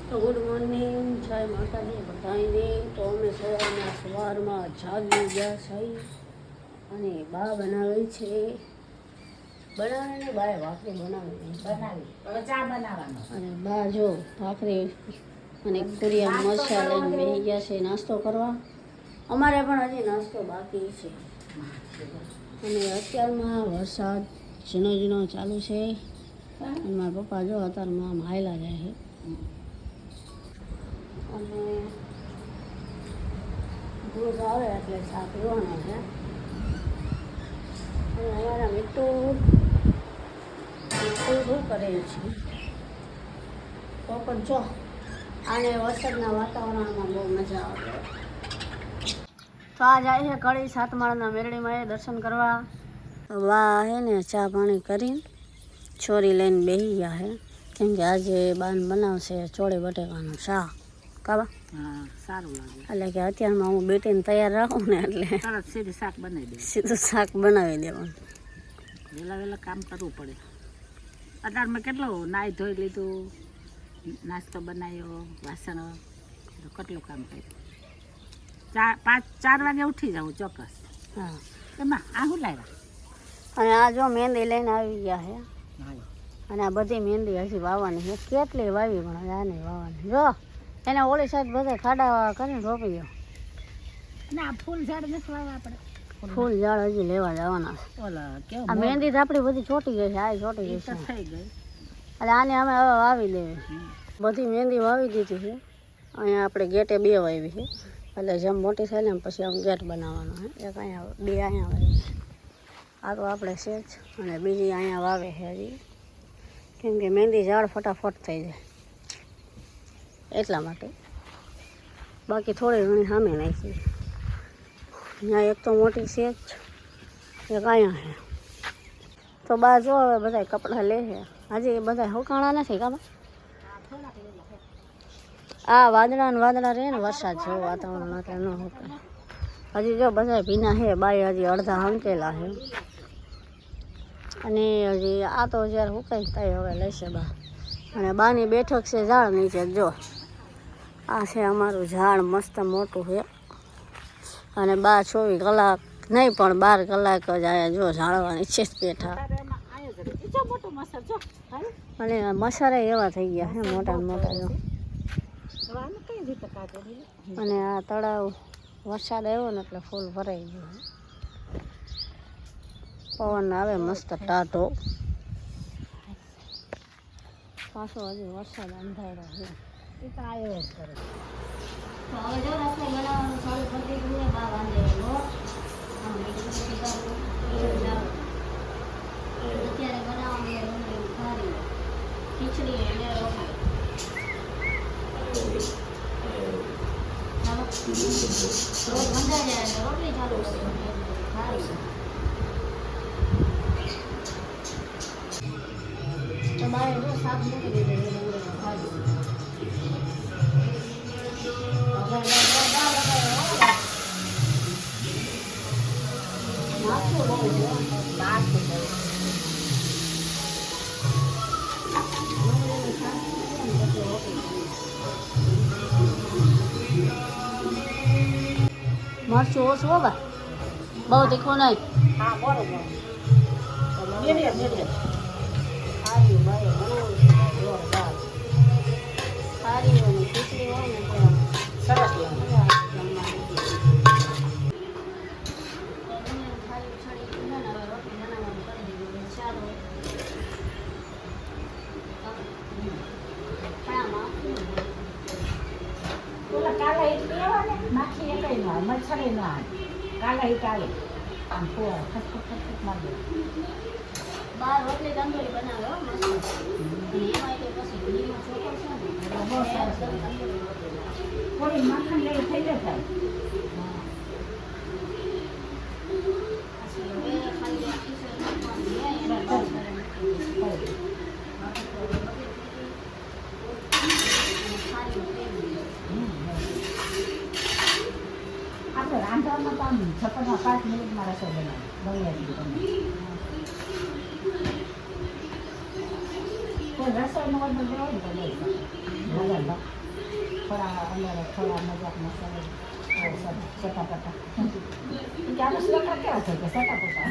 તો good morning, જય માતાજી બધાને. તો અમે સવારમાં જાગી ગયા છીએ અને બા બનાવે છે, બનાવીને બાએ ભાખરી બનાવી હવે ચા બનાવવાનો. અને બા જો ભાખરી અને કુરિયા મસાલા લઈને બેસી ગયા છે નાસ્તો કરવા. અમારે પણ હજી નાસ્તો બાકી છે અને અત્યારમાં વરસાદ ઝીણો ઝીણો ચાલુ છે અને મારા પપ્પા જો અત્યારમાં આમ હાયલા જાય છે. અને દૂધ આવે એટલે ચા પીવાનો છે. અને અમારા મિત્રો શું કરે છે તો પણ જો આને વરસાદના વાતાવરણમાં બહુ મજા આવે. તો આ જાય છે કડી સાતમાળના મેરડીમાં એ દર્શન કરવા. બા હે ને ચા પાણી કરીને છોરી લઈને બેસી ગયા છે, કેમ કે આજે બાન બનાવશે ચોળી બટેકાનું શાક. કાબા હા, સારું લાગે. એટલે કે અત્યારમાં હું બેટીને તૈયાર રાખું ને એટલે તરત સીધું શાક બનાવી દે. સીધું શાક બનાવી દેવાનું. વહેલા કામ કરવું પડે. અત્યારમાં કેટલું નાહી ધોઈ લીધું, નાસ્તો બનાવ્યો, વાસણ, કેટલું કામ કર્યું. 4 વાગે ઉઠી જાઉં ચોક્કસ. હા, એમાં આ શું લાવ્યા? અને આ જો મહેંદી લઈને આવી ગયા છે અને આ બધી મહેંદી હજી વાવવાની છે. કેટલી વાવી પણ આ નહીં વાવવાની. જો એને ઓલી સાઈડ બધા ખાડા કરીને રોપી ગયો. અને આ ફૂલ ઝાડ નથી વાવવા આપણે? ફૂલ ઝાડ હજી લેવા જવાના છે. ઓલા કેવું આ મહેંદી તો આપણી બધી ચોટી ગઈ છે. આ ચોટી ગઈ છે થઈ ગઈ. એટલે આને અમે હવે વાવી દેવી. બધી મહેંદી વાવી દીધી છે. અહીંયા આપણે ગેટે 2 વાવી છે, એટલે જેમ મોટી થાય ને પછી આમ ગેટ બનાવવાનો છે. એક અહીંયા 2 અહીંયા વાવી છે. આ તો આપણે છે જ, અને બીજી અહીંયા વાવે છે હજી, કેમ કે મહેંદી ઝાડ ફટાફટ થઈ જાય એટલા માટે. બાકી થોડી ઘણી સામે નાખી. અહીંયા એક તો મોટી છે જ, એક અહીંયા છે. તો બા જો હવે બધા કપડાં લે છે. હજી એ બધા હુકાણા નથી કાબા. આ વાદળા ને વાદળા રહે ને વરસાદ જેવું વાતાવરણ એટલે ન હુકાય. હજી જો બધા ભીના છે. બાય હજી અડધા હંકેલા છે અને હજી આ તો જ્યારે હુકાય થાય હવે લેશે બા. અને બાની બેઠક છે ઝાડ નીચે. જો આ છે અમારું ઝાડ, મસ્ત મોટું છે. અને 24 કલાક નહીં પણ 12 કલાક જ આયા જો ઝાડવા નીચે જ બેઠા. અને મસારા એવા થઈ ગયા છે મોટા મોટા. જો અને આ તળાવ વરસાદ આવ્યો ને એટલે ફૂલ ભરાઈ ગયું. પવન આવે મસ્ત ટાઢો. પાછો હજી વરસાદ અંધારો છે. એ તો આવ્યો જ કરે. તો હવે જો રસોઈ બનાવવાનું ચાલુ કરી દીધું છે. બા વાંધે લોટ અત્યારે બનાવવાની ખારી ખીચડી અને રોટલી. રોટ બંધાઈ જાય એટલે રોટલી ચાલુ કરી ખારી. તો બાએ જો શાક મૂકી દીધું ખારી. મરચું ઓછું હોગા, બહુ તીખું નહીં. હા, બરોબર. સારી ભાઈ બનાવું જોરદાર. સારી હોય ને ખીચડી હોય ને તો સરસ મજા આવે જમવાની. ઓલા કાલા ઈટ લેવા ને નાખી એકઈ ન આવે, મચ્છરે ન આવે. કાલા ઈટ આવે આમ ફોર ખસખસ મારી દે. બાર રોટલી તંદૂરી બનાવે હો મસ્ત. અને એમાં કે પછી ઘીનો ચોખો છે ને બહુ સરસ. તંદૂરી રોટલી થોડી માખણ જેવી થઈ જાય. ખાલી ખીચડી આપણે રાંધવામાં તો આમ 5 મિનિટમાં રસોઈ બનાવી. કોઈ રસોઈનો ઓર્ડર દેવો ને તો લઈ શકો. થોડા અલગ થોડા મજાકમાં સરસ સટાપટા કે આપણે શ્લોકા કેવા છે કે સટાપટા